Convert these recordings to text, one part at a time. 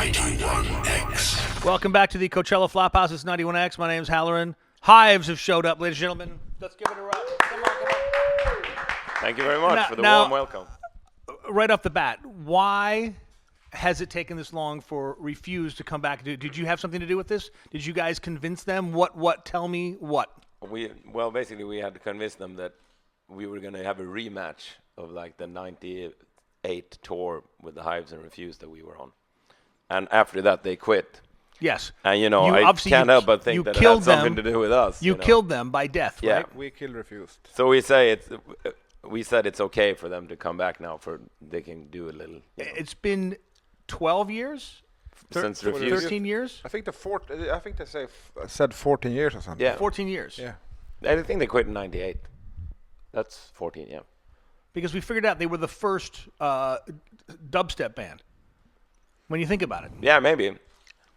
91X. Welcome back to the Coachella Flophouse. It's 91X. My name's Halloran. Hives have showed up, ladies and gentlemen. Let's give it a round. Come on. Thank you very much for the warm welcome. Right off the bat, why has it taken this long for Refuse to come back? Did you have something to do with this? Did you guys convince them? What? Tell me what. Basically, we had to convince them that we were going to have a rematch of like the 98 tour with the Hives and Refuse that we were on. And after that, they quit. Yes. And, I can't help but think that it had something to do with us. You killed them by death, right? Yeah. We killed Refused. So we said it's okay for them to come back now. They can do a little. It's been 12 years? Since Refused. 13 years? I think they said 14 years or something. Yeah. 14 years. Yeah. I think they quit in 98. That's 14, yeah. Because we figured out they were the first dubstep band. When you think about it. Yeah, maybe.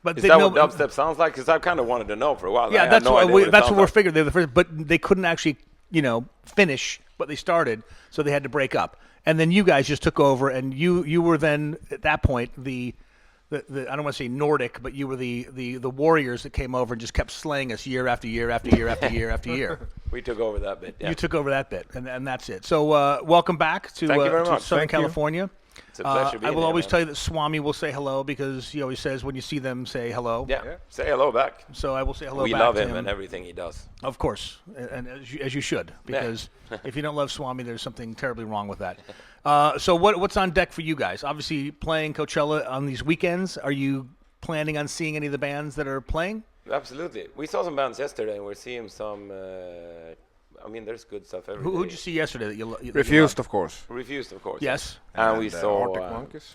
But is that what dubstep sounds like? Because I kind of wanted to know for a while. Yeah, that's what we're figuring. They're the first, but they couldn't actually, finish what they started, so they had to break up. And then you guys just took over, and you were then at that point the I don't want to say Nordic, but you were the warriors that came over and just kept slaying us year after year after year after year after year. We took over that bit. Yeah. You took over that bit, and that's it. So welcome back to Southern California. It's a pleasure being I will here, always man. tell you that Swami will say hello because he always says when you see them, say hello. Yeah. Say hello back. So I will say hello we back love to him and everything he does. Of course, and as you should, because if you don't love Swami, there's something terribly wrong with that. So what's on deck for you guys? Obviously, playing Coachella on these weekends. Are you planning on seeing any of the bands that are playing? Absolutely. We saw some bands yesterday, and we're seeing some. There's good stuff every day. Who'd you see yesterday that you Refused, of course. Refused, of course. Yes. And we saw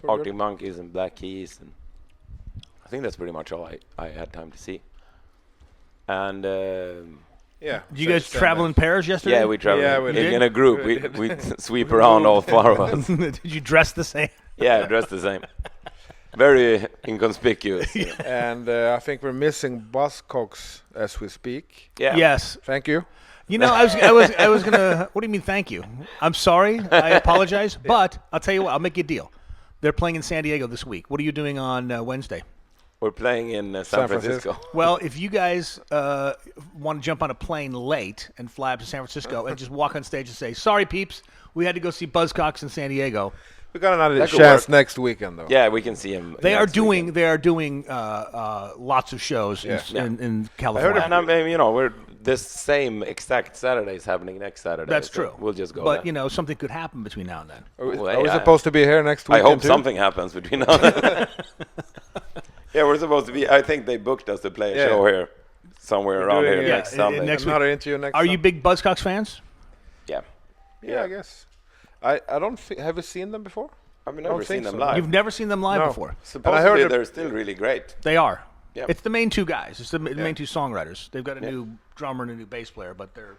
Arctic Monkeys and Black Keys, and I think that's pretty much all I had time to see. And yeah. Did you guys travel in pairs yesterday? yeah, we traveled Yeah, in a group. We sweep around all four of us. Did you dress the same? Yeah, dressed the same. Very inconspicuous. And I think we're missing Buzzcocks as we speak. Yeah. Yes. Thank you. I was gonna. What do you mean? Thank you. I'm sorry. I apologize. But I'll tell you what. I'll make you a deal. They're playing in San Diego this week. What are you doing on Wednesday? We're playing in San Francisco. Well, if you guys want to jump on a plane late and fly up to San Francisco and just walk on stage and say, "Sorry, peeps, we had to go see Buzzcocks in San Diego." We got another chance next weekend, though. Yeah, we can see him. They are doing lots of shows in California. And we're this same exact Saturday is happening next Saturday. That's so true. We'll just go. But then. something could happen between now and then. Are we supposed to be here next weekend? I hope too? something happens between now and then. Yeah, we're supposed to be. I think they booked us to play a show here somewhere around here next Sunday. Next week. Another interview next. Are you big Buzzcocks fans? Yeah. Yeah, I guess. I don't. Have you seen them before? I've never seen them live. You've never seen them live before. Supposedly they're still really great. They are. Yeah. It's the main two guys. It's the main two songwriters. They've got a new drummer and a new bass player, but they're,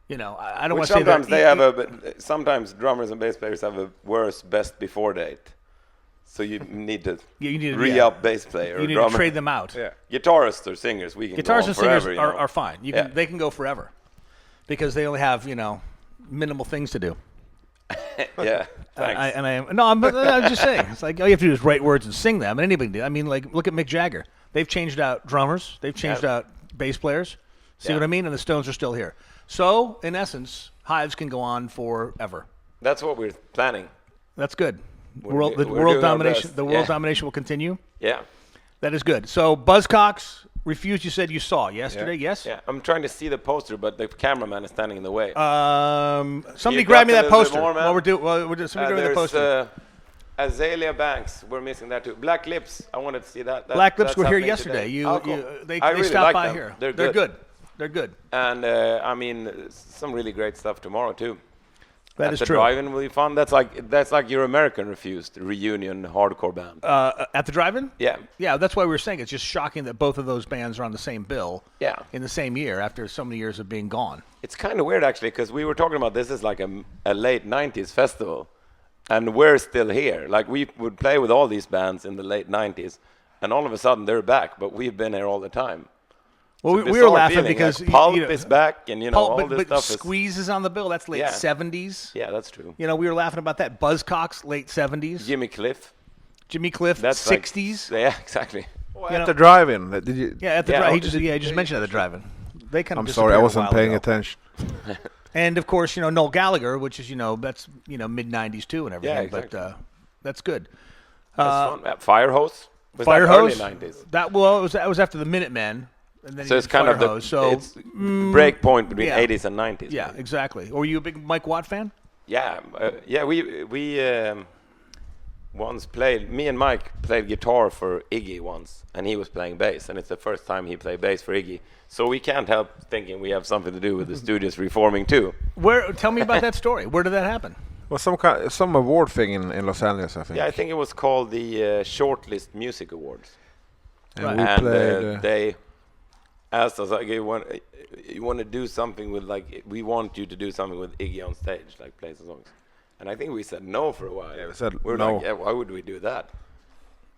I don't want to say that. Sometimes drummers and bass players have a worse best before date. So you need to re-up bass player. You need drummer. to trade them out. Yeah. Guitarists or singers, we can go on and forever, singers are fine. They can go forever because they only have, minimal things to do. Yeah, thanks. I'm just saying. It's like all you have to do is write words and sing them, and anybody can do. I mean, like look at Mick Jagger. They've changed out drummers. They've changed out bass players. See what I mean? And the Stones are still here. So, in essence, Hives can go on forever. That's what we're planning. That's good. We're world domination. The world domination will continue. Yeah. That is good. So, Buzzcocks, Refused. You said you saw yesterday. Yes. Yeah. I'm trying to see the poster, but the cameraman is standing in the way. Somebody grab me that poster. Somebody grab me the poster. Azalea Banks, we're missing that too. Black Lips, I wanted to see that. Black Lips were here yesterday. They really stopped by them. here. They're good. And some really great stuff tomorrow too. That is true. The drive-in will be fun. That's like your American Refused reunion hardcore band. At the drive-in? Yeah. Yeah, that's why we were saying it's just shocking that both of those bands are on the same bill. Yeah. In the same year after so many years of being gone. It's kind of weird actually because we were talking about this is like a late 90s festival. And we're still here. Like we would play with all these bands in the late 90s, and all of a sudden they're back, but we've been here all the time. Well, we were laughing because Pulp is back, and Pulp, all this but stuff is. Squeeze is on the bill. That's late 70s. Yeah, that's true. We were laughing about that. Buzzcocks, late 70s. Jimmy Cliff. Jimmy Cliff, That's 60s. Like, yeah, exactly. Oh, You at know- the drive-in. Did you? Yeah, at the Yeah, drive. oh, He just mentioned at the drive-in. They kind of. I'm sorry, I wasn't paying ago. attention. And of course, Noel Gallagher, which is that's mid '90s too and everything. Yeah, exactly. But that's good. That's fun. Fire Hose. Was Fire that Hose. early 90s? That was after the Minutemen, and then So he it's did kind Fire of the Hose. So it's break point between yeah. 80s and 90s. yeah, maybe. exactly. Were you a big Mike Watt fan? Yeah, we once played. Me and Mike played guitar for Iggy once, and he was playing bass, and it's the first time he played bass for Iggy. So we can't help thinking we have something to do with the studios reforming too. Tell me about that story. Where did that happen? Well, some award thing in Los Angeles, I think. Yeah, I think it was called the Shortlist Music Awards, And Right. we and played. they asked us like, you want to do something with we want you to do something with Iggy on stage, like play some songs. And I think we said no for a while. Yeah, we said We're no. like, yeah, why would we do that?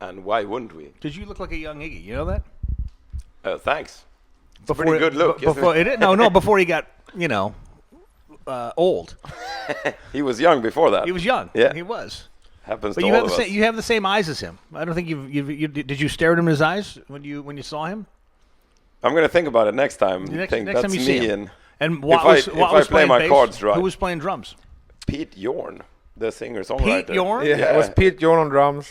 And why wouldn't we? Because you look like a young Iggy. You know that? Thanks. It's a pretty good look, isn't Before it? no, before he got old. He was young before that. He was young. Yeah. he was. Happens But to you all have of the us. same. You have the same eyes as him. I don't think did you stare at him in his eyes when you saw him? I'm going to think about it next time. Next think time that's you see me him. and And Watt if Watt I was play playing my bass. cards right. Who was playing drums? Pete Yorn, the singer-songwriter. Pete Yorn? Yeah, it was Pete Yorn on drums,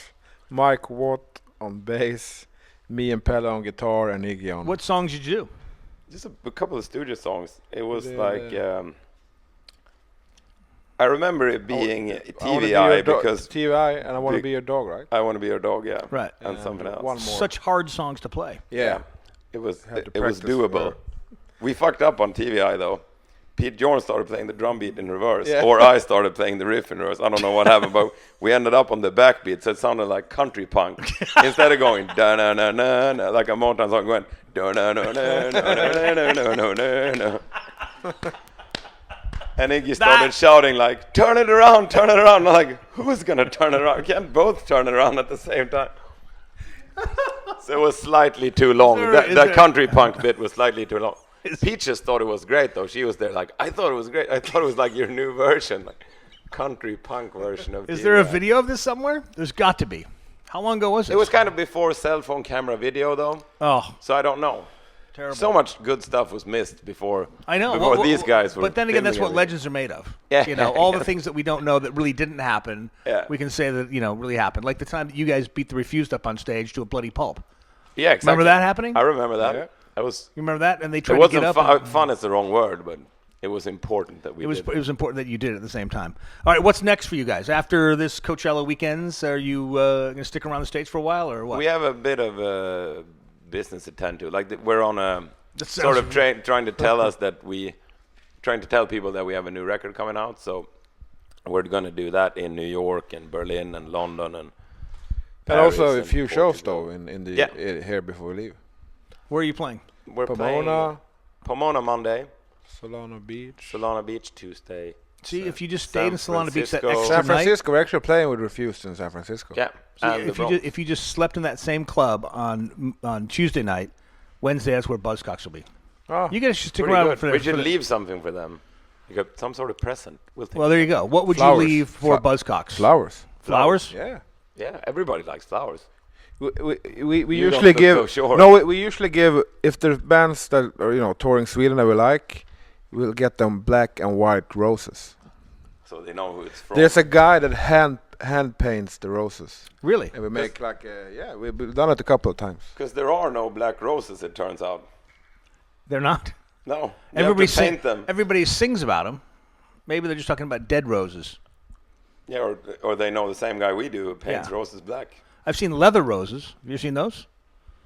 Mike Watt on bass, me and Pelle on guitar, and Iggy on. What songs did you do? Just a couple of studio songs. It was The- like I remember it being I wanna be TVI your dog- because TVI, and I want to Big- be your dog, right? I want to be your dog, yeah. Right. And something else. One more. Such hard songs to play. Yeah. It was Had to it was practice doable. for- We fucked up on TVI though. Pete Jorn started playing the drum beat in reverse, Yeah. or I started playing the riff in reverse. I don't know what happened, but we ended up on the backbeat, so it sounded like country punk. Instead of going da na na na na like a Motown song, went da na na na na na na na na na. And Iggy started shouting like, "Turn it around, turn it around!" I'm like, who's gonna turn it around? We can't both turn it around at the same time. So it was slightly too long. Is That there- country punk bit was slightly too long. Peaches thought it was great though. She was there like, I thought it was great. I thought it was like your new version, like country punk version of. Is there a TVI. video of this somewhere? There's got to be. How long ago was it? It was kind of before cell phone camera video though, Oh, so I don't know. terrible. So much good stuff was missed before. I know. Before these guys were. But then again, that's what filming legends are made of. Yeah. All the things that we don't know that really didn't happen. Yeah. We can say that really happened. Like the time that you guys beat the Refused up on stage to a bloody pulp. everything. Yeah, exactly. Remember that happening? I remember that. Yeah. That was. You remember that? And they It tried to get wasn't up. and- fun is the wrong word, but it was important that we It was did. it was important that you did it at the same time. All right, what's next for you guys after this Coachella weekends? Are you going to stick around the States for a while or what? We have a bit of business to tend to. Like we're on a That sort of sounds- trying to tell us that trying to tell people that we have a new record coming out. So we're going to do that in New York and Berlin and London and. And also Paris a and few shows Portugal. though in the Yeah. here before we leave. Where are you playing? We're playing Pomona, Pomona Monday, Solana Beach. Solana Beach Tuesday. See, if you just San stayed in Solana Beach that Francisco. extra San night. Francisco, we're actually playing with Refused in San Francisco. Yeah. See, and the Bronx. if you just slept in that same club on Tuesday night, Wednesday that's where Buzzcocks will be. Oh, You guys should stick Pretty around good. for We for should leave something for them. You got some sort of present. We'll think. Well, there you go. What would Flowers. you leave for Fla- Buzzcocks? flowers. Flowers? Yeah. Yeah, everybody likes flowers. We You usually don't look give so sure. no we usually give if there's bands that are touring Sweden that we like, we'll get them black and white roses. So they know who it's from. There's a guy that hand paints the roses, Really? and we make we've done it a couple of times. Because there are no black roses, it turns out. They're not. No, Everybody you have to paint them. Everybody sings about them. Maybe they're just talking about dead roses. Yeah, or they know the same guy we do who paints Yeah. roses black. I've seen leather roses. Have you seen those?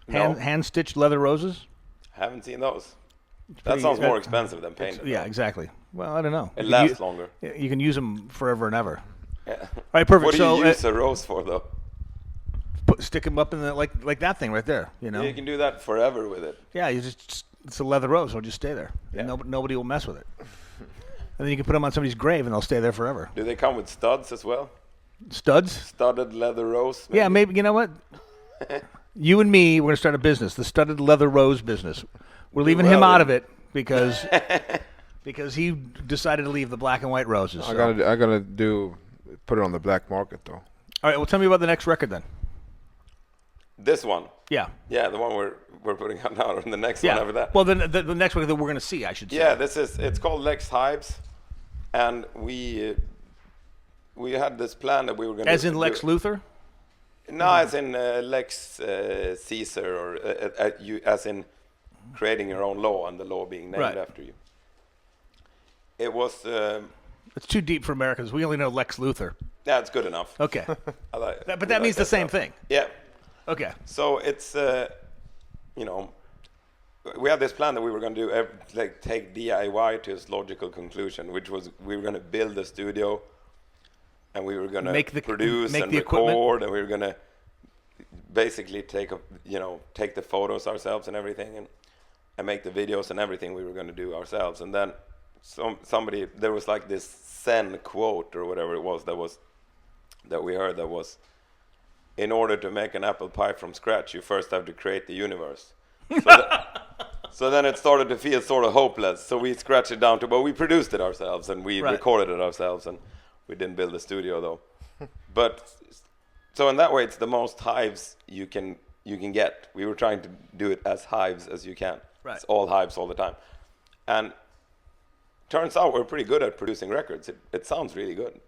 No. Hand stitched leather roses. Haven't seen those. That pretty- sounds more expensive than painted. Yeah, though. exactly. Well, I don't know. It You can lasts u- longer. You can use them forever and ever. Yeah. All right, perfect. What do so you use a rose for, though? stick them up in the like that thing right there. You know. You can do that forever with it. Yeah, you just it's a leather rose. It'll just stay there. Yeah. Nobody will mess with it. And then you can put them on somebody's grave, and they'll stay there forever. Do they come with studs as well? Studs. Studded leather rose? Yeah, maybe. You know what? You and me, we're gonna start a business, the studded leather rose business. We're leaving him well out then. of it because he decided to leave the black and white roses. I so. gotta put it on the black market though. All right. Well, tell me about the next record then. This one. Yeah. Yeah, the one we're putting out now, and the next Yeah. one after that. Well, the next one that we're going to see, I should say. Yeah, it's called Hives, and we had this plan that we were going to. As in Lex Luthor? No, as in Lex Caesar, or as in creating your own law and the law being named after you. It was. It's too deep for Americans. We only know Lex Luthor. Yeah, it's good enough. Okay. But that means the same thing. Yeah. Okay. So it's, we had this plan that we were going to do, take DIY to its logical conclusion, which was we were going to build a studio, and we were going to produce and record, and we were going to basically take the photos ourselves and everything, and make the videos and everything we were going to do ourselves. And then somebody, there was like this Zen quote or whatever it was that we heard that was, in order to make an apple pie from scratch, you first have to create the universe. So then it started to feel sort of hopeless. So we scratched it down to, but we produced it ourselves and we recorded it ourselves, and we didn't build a studio though. But so in that way, it's the most hives you can get. We were trying to do it as hives as you can. Right. It's all hives all the time, and turns out we're pretty good at producing records. It sounds really good.